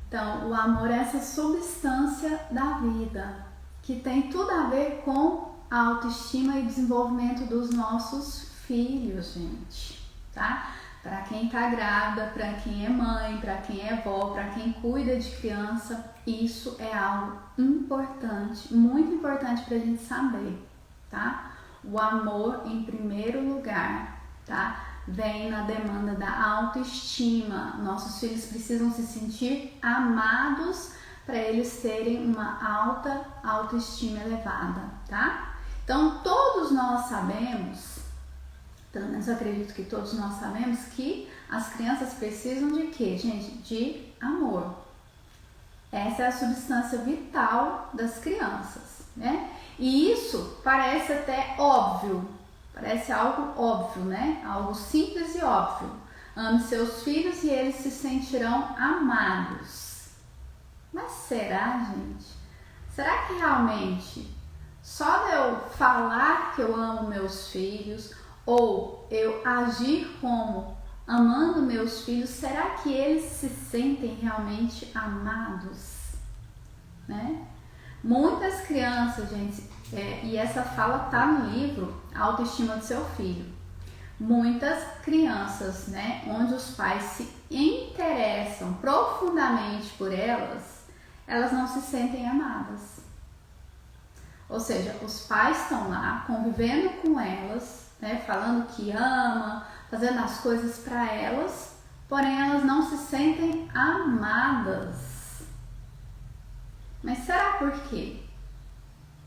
Então, o amor é essa substância da vida, que tem tudo a ver com a autoestima e desenvolvimento dos nossos filhos, gente, tá? Para quem tá grávida, para quem é mãe, para quem é vó, para quem cuida de criança, isso é algo importante, muito importante pra gente saber, tá? O amor em primeiro lugar, tá? Vem na demanda da autoestima. Nossos filhos precisam se sentir amados para eles terem uma alta autoestima elevada, tá? Então, todos nós sabemos, pelo menos eu acredito que todos nós sabemos, que as crianças precisam de quê, gente? De amor. Essa é a substância vital das crianças, né? E isso parece até óbvio, parece algo óbvio, né? Algo simples e óbvio. Ame seus filhos e eles se sentirão amados. Mas será, gente? Será que realmente só de eu falar que eu amo meus filhos ou eu agir como amando meus filhos, será que eles se sentem realmente amados, né? Muitas crianças, gente, e essa fala tá no livro A Autoestima do Seu Filho. Muitas crianças, né, onde os pais se interessam profundamente por elas, elas não se sentem amadas. Ou seja, os pais estão lá convivendo com elas, né, falando que ama, fazendo as coisas para elas, porém elas não se sentem amadas. Mas será por quê?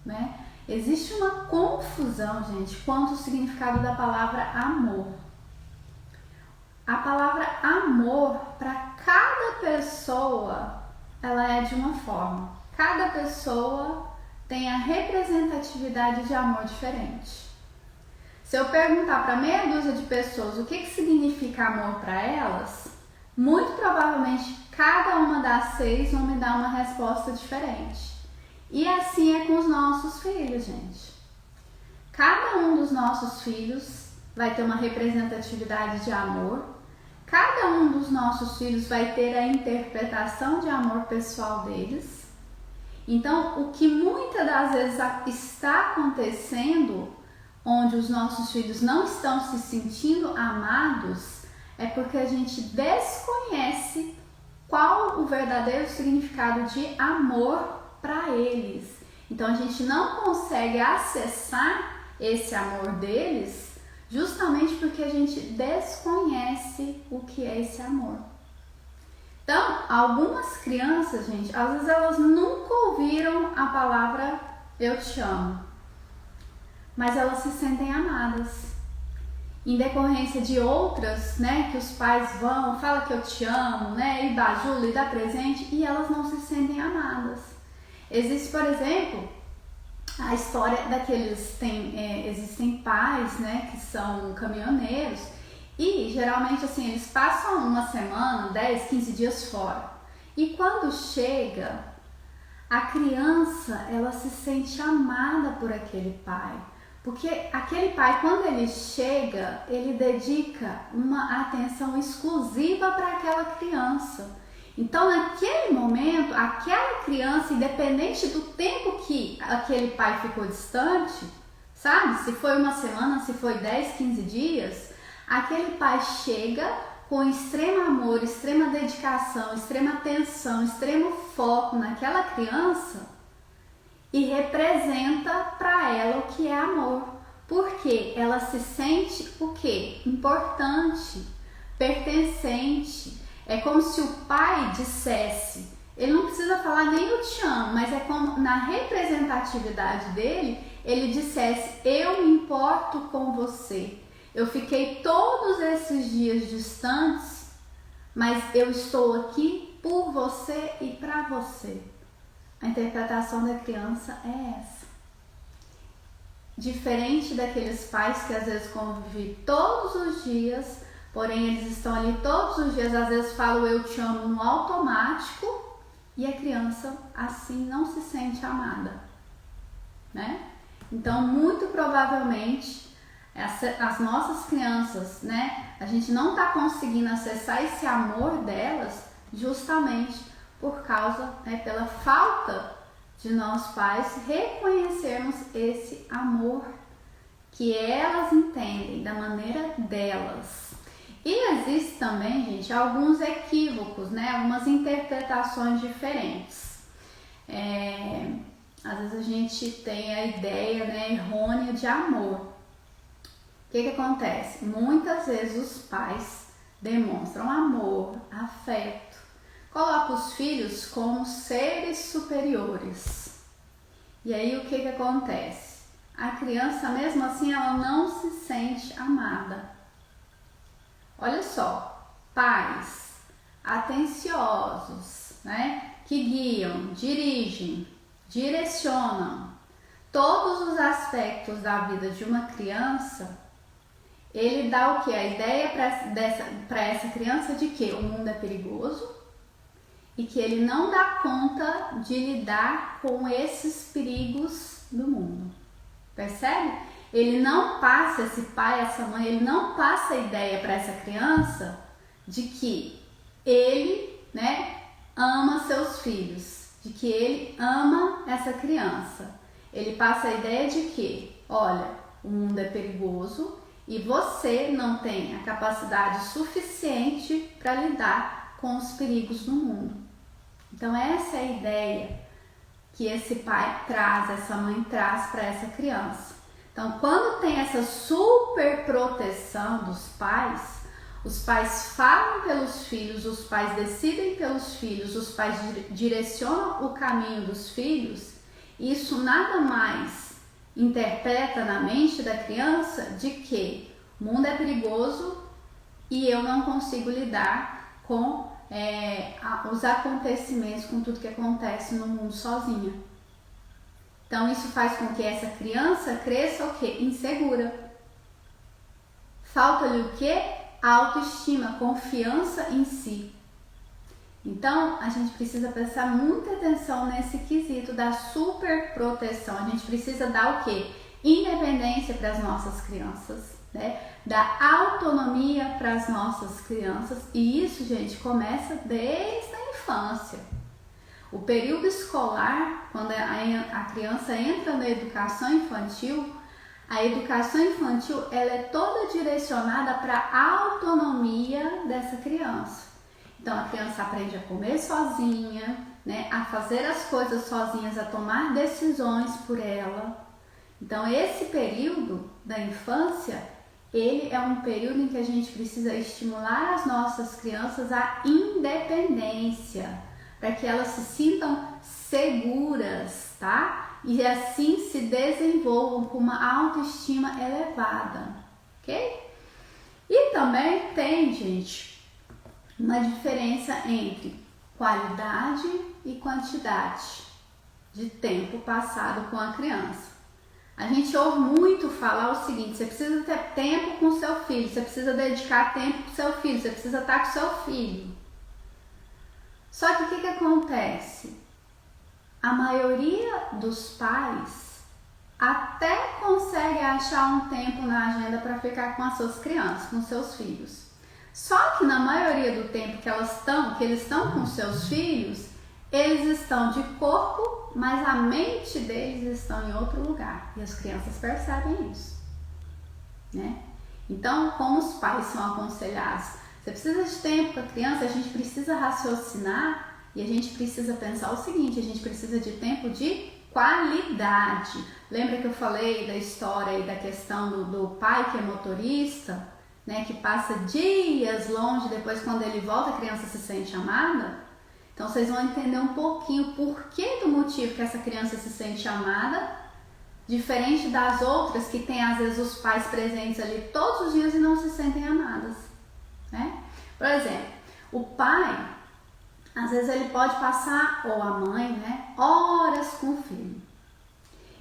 Né? Existe uma confusão, gente, quanto ao significado da palavra amor. A palavra amor, para cada pessoa, ela é de uma forma. Cada pessoa tem a representatividade de amor diferente. Se eu perguntar para meia dúzia de pessoas o que significa amor para elas, muito provavelmente cada uma das 6 vão me dar uma resposta diferente. E assim é com os nossos filhos, gente. Cada um dos nossos filhos vai ter uma representatividade de amor. Cada um dos nossos filhos vai ter a interpretação de amor pessoal deles. Então, o que muitas das vezes está acontecendo, onde os nossos filhos não estão se sentindo amados, é porque a gente desconhece qual o verdadeiro significado de amor para eles. Então, a gente não consegue acessar esse amor deles justamente porque a gente desconhece o que é esse amor. Então, algumas crianças, gente, às vezes elas nunca ouviram a palavra eu te amo, mas elas se sentem amadas. Em decorrência de outras, né, que os pais vão, fala que eu te amo, né, e bajula e dá presente, e elas não se sentem amadas. Existe, por exemplo, a história daqueles, existem pais, né, que são caminhoneiros, e geralmente assim, eles passam uma semana, 10, 15 dias fora. E quando chega, a criança, ela se sente amada por aquele pai. Porque aquele pai, quando ele chega, ele dedica uma atenção exclusiva para aquela criança. Então, naquele momento, aquela criança, independente do tempo que aquele pai ficou distante, sabe? Se foi uma semana, se foi 10, 15 dias, aquele pai chega com extremo amor, extrema dedicação, extrema atenção, extremo foco naquela criança e representa para ela o que é amor. Porque ela se sente o quê? Importante, pertencente. É como se o pai dissesse, ele não precisa falar nem eu te amo, mas é como na representatividade dele, ele dissesse, eu me importo com você. Eu fiquei todos esses dias distantes, mas eu estou aqui por você e para você. A interpretação da criança é essa. Diferente daqueles pais que às vezes convivem todos os dias, porém eles estão ali todos os dias, às vezes falam eu te amo no automático e a criança assim não se sente amada, né? Então, muito provavelmente, as nossas crianças, né, a gente não está conseguindo acessar esse amor delas justamente por causa, pela falta de nós pais reconhecermos esse amor que elas entendem da maneira delas. E existe também, gente, alguns equívocos, algumas interpretações diferentes. Às vezes a gente tem a ideia, errônea de amor. O que acontece? Muitas vezes os pais demonstram amor, afeto, colocam os filhos como seres superiores. E aí o que acontece? A criança, mesmo assim, ela não se sente amada. Olha só, pais atenciosos, que guiam, dirigem, direcionam todos os aspectos da vida de uma criança, ele dá o que? A ideia para essa criança de que o mundo é perigoso e que ele não dá conta de lidar com esses perigos do mundo. Percebe? Ele não passa, esse pai, essa mãe, ele não passa a ideia para essa criança de que ele, ama seus filhos, de que ele ama essa criança. Ele passa a ideia de que, olha, o mundo é perigoso e você não tem a capacidade suficiente para lidar com os perigos do mundo. Então essa é a ideia que esse pai traz, essa mãe traz para essa criança. Então quando tem essa super proteção dos pais, os pais falam pelos filhos, os pais decidem pelos filhos, os pais direcionam o caminho dos filhos, isso nada mais interpreta na mente da criança de que o mundo é perigoso e eu não consigo lidar com os acontecimentos, com tudo que acontece no mundo sozinha. Então isso faz com que essa criança cresça o quê? Insegura. Falta-lhe o quê? Autoestima, confiança em si. Então a gente precisa prestar muita atenção nesse quesito da super proteção. A gente precisa dar o quê? Independência para as nossas crianças, dar autonomia para as nossas crianças, e isso, gente, começa desde a infância. O período escolar, quando a criança entra na educação infantil, a educação infantil ela é toda direcionada para a autonomia dessa criança. Então a criança aprende a comer sozinha, a fazer as coisas sozinhas, a tomar decisões por ela. Então esse período da infância, ele é um período em que a gente precisa estimular as nossas crianças à independência, para que elas se sintam seguras, e assim se desenvolvam com uma autoestima elevada, ok? E também tem, gente, uma diferença entre qualidade e quantidade de tempo passado com a criança. A gente ouve muito falar o seguinte: você precisa ter tempo com seu filho, você precisa dedicar tempo com seu filho, você precisa estar com seu filho. Só que o que acontece? A maioria dos pais até consegue achar um tempo na agenda para ficar com as suas crianças, com seus filhos. Só que na maioria do tempo que eles estão com seus filhos, eles estão de corpo, mas a mente deles está em outro lugar. E as crianças percebem isso, Então, como os pais são aconselhados, você precisa de tempo com a criança, a gente precisa raciocinar e a gente precisa pensar o seguinte: a gente precisa de tempo de qualidade. Lembra que eu falei da história e da questão do pai que é motorista, que passa dias longe, depois quando ele volta a criança se sente amada? Então vocês vão entender um pouquinho o porquê do motivo que essa criança se sente amada, diferente das outras que tem às vezes os pais presentes ali todos os dias e não se sentem amadas, Por exemplo, o pai, às vezes ele pode passar, ou a mãe, horas com o filho.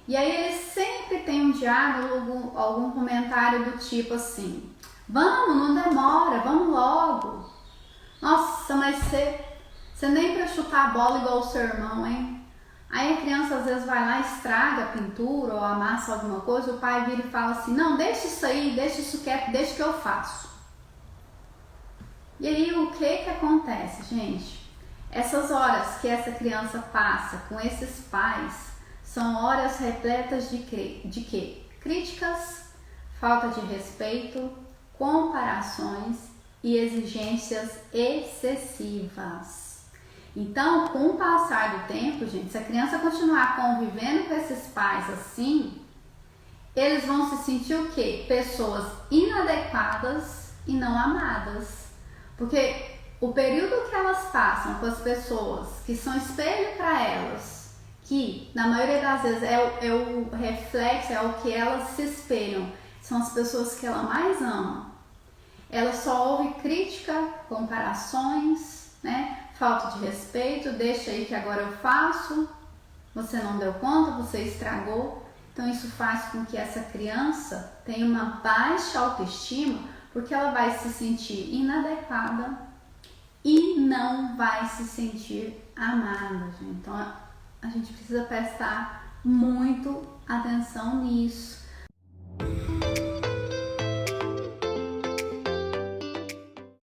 E aí ele sempre tem um diálogo, algum comentário do tipo assim: vamos, não demora, vamos logo. Nossa, mas você nem pra chutar a bola igual o seu irmão, hein? Aí a criança às vezes vai lá, estraga a pintura ou amassa alguma coisa, o pai vira e fala assim: não, deixa isso aí, deixa isso quieto, deixa que eu faço. E aí o que acontece, gente? Essas horas que essa criança passa com esses pais são horas repletas de quê? Críticas, falta de respeito, comparações e exigências excessivas. Então, com o passar do tempo, gente, se a criança continuar convivendo com esses pais assim, eles vão se sentir o quê? Pessoas inadequadas e não amadas. Porque o período que elas passam com as pessoas que são espelho para elas, que na maioria das vezes é o reflexo, é o que elas se espelham, são as pessoas que ela mais ama. Ela só ouve crítica, comparações, né? Falta de respeito, deixa aí que agora eu faço, você não deu conta, você estragou. Então isso faz com que essa criança tenha uma baixa autoestima, porque ela vai se sentir inadequada e não vai se sentir amada, gente. Então a gente precisa prestar muito atenção nisso.